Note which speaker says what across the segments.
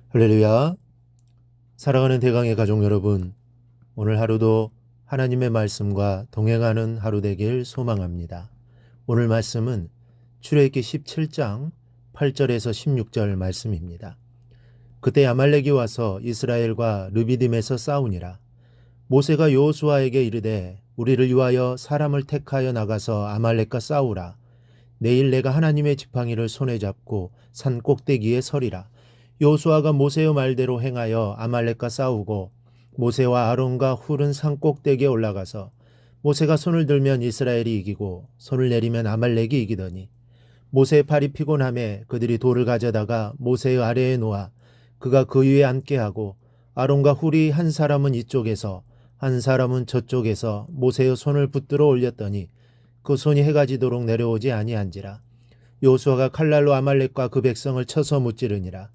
Speaker 1: 할렐루야. 사랑하는 대강의 가족 여러분, 오늘 하루도 하나님의 말씀과 동행하는 하루 되길 소망합니다. 오늘 말씀은 출애굽기 17장 8절에서 16절 말씀입니다. 그때 아말렉이 와서 이스라엘과 르비딤에서 싸우니라. 모세가 여호수아에게 이르되 우리를 위하여 사람을 택하여 나가서 아말렉과 싸우라. 내일 내가 하나님의 지팡이를 손에 잡고 산 꼭대기에 서리라. 여호수아가 모세의 말대로 행하여 아말렉과 싸우고 모세와 아론과 훌은 산 꼭대기에 올라가서 모세가 손을 들면 이스라엘이 이기고 손을 내리면 아말렉이 이기더니 모세의 팔이 피곤함에 그들이 돌을 가져다가 모세의 아래에 놓아 그가 그 위에 앉게 하고 아론과 훌이 한 사람은 이쪽에서 한 사람은 저쪽에서 모세의 손을 붙들어 올렸더니 그 손이 해가 지도록 내려오지 아니한지라. 여호수아가 칼날로 아말렉과 그 백성을 쳐서 무찌르니라.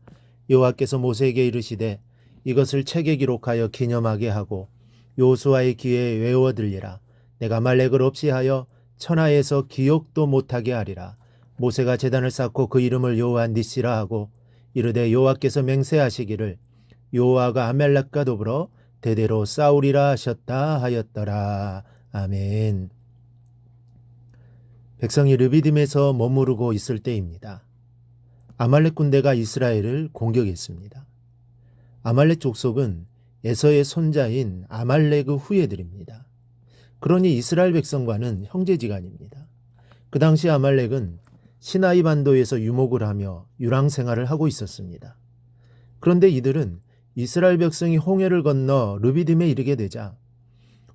Speaker 1: 여호와께서 모세에게 이르시되 이것을 책에 기록하여 기념하게 하고 여호수아의 귀에 외워 들리라. 내가 아말렉을 없이 하여 천하에서 기억도 못하게 하리라. 모세가 제단을 쌓고 그 이름을 여호와 니시라 하고 이르되 여호와께서 맹세하시기를 여호와가 아말렉과 더불어 대대로 싸우리라 하셨다 하였더라. 아멘. 백성이 르비딤에서 머무르고 있을 때입니다. 아말렉 군대가 이스라엘을 공격했습니다. 아말렉 족속은 에서의 손자인 아말렉의 후예들입니다. 그러니 이스라엘 백성과는 형제지간입니다. 그 당시 아말렉은 시나이 반도에서 유목을 하며 유랑 생활을 하고 있었습니다. 그런데 이들은 이스라엘 백성이 홍해를 건너 르비딤에 이르게 되자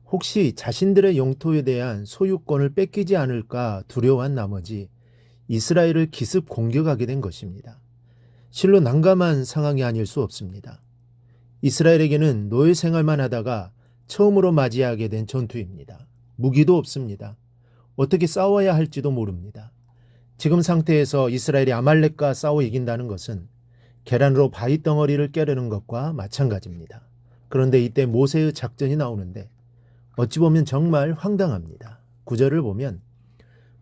Speaker 1: 혹시 자신들의 영토에 대한 소유권을 뺏기지 않을까 두려워한 나머지 이스라엘을 기습 공격하게 된 것입니다. 실로 난감한 상황이 아닐 수 없습니다. 이스라엘에게는 노예 생활만 하다가 처음으로 맞이하게 된 전투입니다. 무기도 없습니다. 어떻게 싸워야 할지도 모릅니다. 지금 상태에서 이스라엘이 아말렉과 싸워 이긴다는 것은 계란으로 바위 덩어리를 깨르는 것과 마찬가지입니다. 그런데 이때 모세의 작전이 나오는데 어찌 보면 정말 황당합니다. 9절을 보면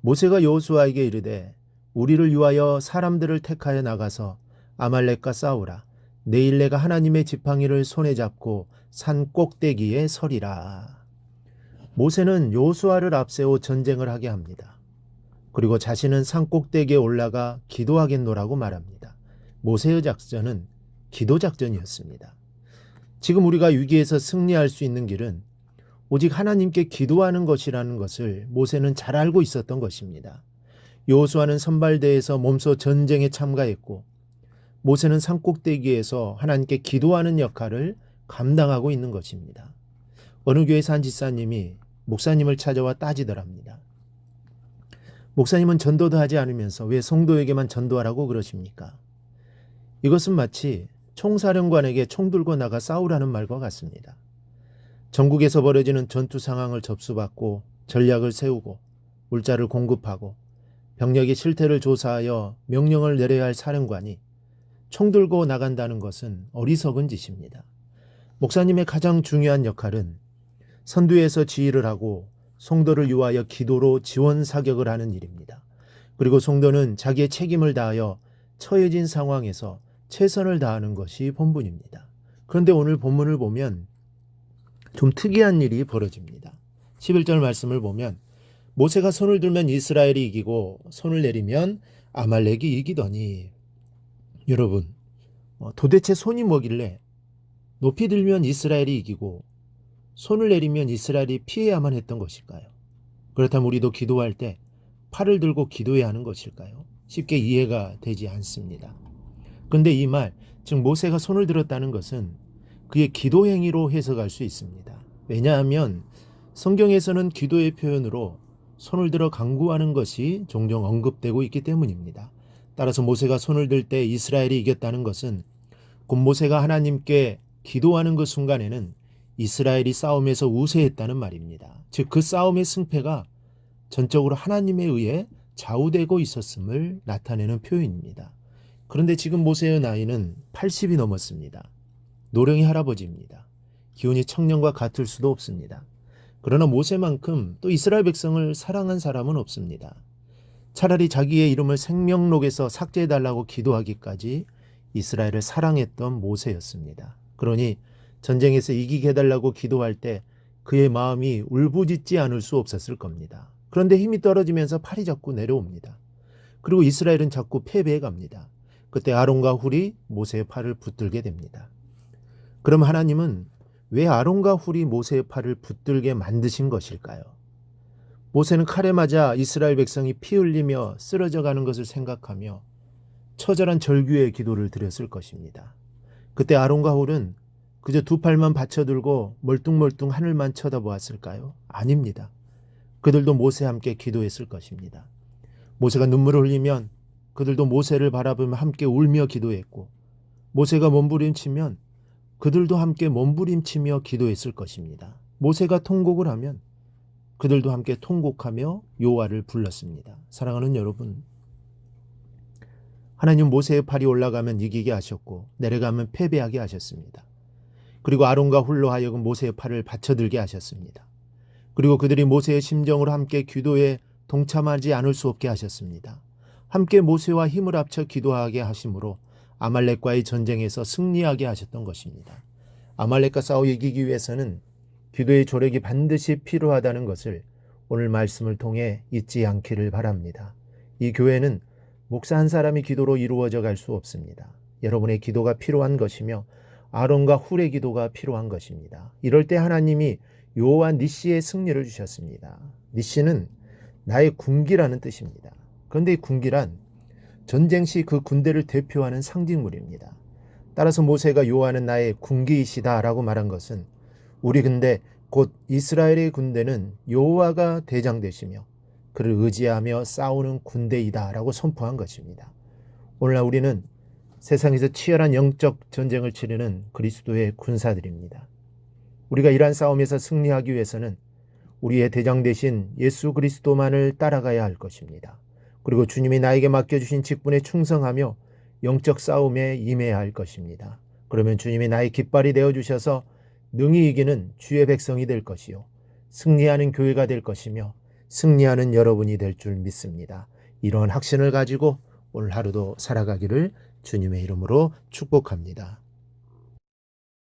Speaker 1: 모세가 여호수아에게 이르되 우리를 위하여 사람들을 택하여 나가서 아말렉과 싸우라. 내일 내가 하나님의 지팡이를 손에 잡고 산 꼭대기에 서리라. 모세는 여호수아를 앞세워 전쟁을 하게 합니다. 그리고 자신은 산 꼭대기에 올라가 기도하겠노라고 말합니다. 모세의 작전은 기도 작전이었습니다. 지금 우리가 위기에서 승리할 수 있는 길은 오직 하나님께 기도하는 것이라는 것을 모세는 잘 알고 있었던 것입니다. 여호수아는 선발대에서 몸소 전쟁에 참가했고 모세는 산꼭대기에서 하나님께 기도하는 역할을 감당하고 있는 것입니다. 어느 교회 산 집사님이 목사님을 찾아와 따지더랍니다. 목사님은 전도도 하지 않으면서 왜 성도에게만 전도하라고 그러십니까? 이것은 마치 총사령관에게 총 들고 나가 싸우라는 말과 같습니다. 전국에서 벌어지는 전투 상황을 접수받고 전략을 세우고 물자를 공급하고 병력의 실태를 조사하여 명령을 내려야 할 사령관이 총 들고 나간다는 것은 어리석은 짓입니다. 목사님의 가장 중요한 역할은 선두에서 지휘를 하고 성도를 위하여 기도로 지원 사격을 하는 일입니다. 그리고 성도는 자기의 책임을 다하여 처해진 상황에서 최선을 다하는 것이 본분입니다. 그런데 오늘 본문을 보면 좀 특이한 일이 벌어집니다. 11절 말씀을 보면 모세가 손을 들면 이스라엘이 이기고 손을 내리면 아말렉이 이기더니 여러분 도대체 손이 뭐길래 높이 들면 이스라엘이 이기고 손을 내리면 이스라엘이 피해야만 했던 것일까요? 그렇다면 우리도 기도할 때 팔을 들고 기도해야 하는 것일까요? 쉽게 이해가 되지 않습니다. 그런데 이 말, 즉 모세가 손을 들었다는 것은 그의 기도 행위로 해석할 수 있습니다. 왜냐하면 성경에서는 기도의 표현으로 손을 들어 간구하는 것이 종종 언급되고 있기 때문입니다. 따라서 모세가 손을 들 때 이스라엘이 이겼다는 것은 곧 모세가 하나님께 기도하는 그 순간에는 이스라엘이 싸움에서 우세했다는 말입니다. 즉 그 싸움의 승패가 전적으로 하나님에 의해 좌우되고 있었음을 나타내는 표현입니다. 그런데 지금 모세의 나이는 80이 넘었습니다. 노령의 할아버지입니다. 기운이 청년과 같을 수도 없습니다. 그러나 모세만큼 또 이스라엘 백성을 사랑한 사람은 없습니다. 차라리 자기의 이름을 생명록에서 삭제해달라고 기도하기까지 이스라엘을 사랑했던 모세였습니다. 그러니 전쟁에서 이기게 해달라고 기도할 때 그의 마음이 울부짖지 않을 수 없었을 겁니다. 그런데 힘이 떨어지면서 팔이 자꾸 내려옵니다. 그리고 이스라엘은 자꾸 패배해 갑니다. 그때 아론과 훌이 모세의 팔을 붙들게 됩니다. 그럼 하나님은 왜 아론과 훌이 모세의 팔을 붙들게 만드신 것일까요? 모세는 칼에 맞아 이스라엘 백성이 피 흘리며 쓰러져 가는 것을 생각하며 처절한 절규의 기도를 드렸을 것입니다. 그때 아론과 훌은 그저 두 팔만 받쳐들고 멀뚱멀뚱 하늘만 쳐다보았을까요? 아닙니다. 그들도 모세와 함께 기도했을 것입니다. 모세가 눈물을 흘리면 그들도 모세를 바라보며 함께 울며 기도했고, 모세가 몸부림치면 그들도 함께 몸부림치며 기도했을 것입니다. 모세가 통곡을 하면 그들도 함께 통곡하며 여호와를 불렀습니다. 사랑하는 여러분, 하나님 모세의 팔이 올라가면 이기게 하셨고 내려가면 패배하게 하셨습니다. 그리고 아론과 훌로 하여금 모세의 팔을 받쳐들게 하셨습니다. 그리고 그들이 모세의 심정으로 함께 기도에 동참하지 않을 수 없게 하셨습니다. 함께 모세와 힘을 합쳐 기도하게 하심으로 아말렉과의 전쟁에서 승리하게 하셨던 것입니다. 아말렉과 싸워 이기기 위해서는 기도의 조력이 반드시 필요하다는 것을 오늘 말씀을 통해 잊지 않기를 바랍니다. 이 교회는 목사 한 사람이 기도로 이루어져 갈 수 없습니다. 여러분의 기도가 필요한 것이며 아론과 훌의 기도가 필요한 것입니다. 이럴 때 하나님이 여호와 니시의 승리를 주셨습니다. 니시는 나의 군기라는 뜻입니다. 그런데 이 군기란 전쟁 시 그 군대를 대표하는 상징물입니다. 따라서 모세가 여호와는 나의 군기이시다 라고 말한 것은 우리 군대 곧 이스라엘의 군대는 여호와가 대장 되시며 그를 의지하며 싸우는 군대이다 라고 선포한 것입니다. 오늘날 우리는 세상에서 치열한 영적 전쟁을 치르는 그리스도의 군사들입니다. 우리가 이러한 싸움에서 승리하기 위해서는 우리의 대장 되신 예수 그리스도만을 따라가야 할 것입니다. 그리고 주님이 나에게 맡겨주신 직분에 충성하며 영적 싸움에 임해야 할 것입니다. 그러면 주님이 나의 깃발이 되어주셔서 능히 이기는 주의 백성이 될 것이요 승리하는 교회가 될 것이며 승리하는 여러분이 될 줄 믿습니다. 이러한 확신을 가지고 오늘 하루도 살아가기를 주님의 이름으로 축복합니다.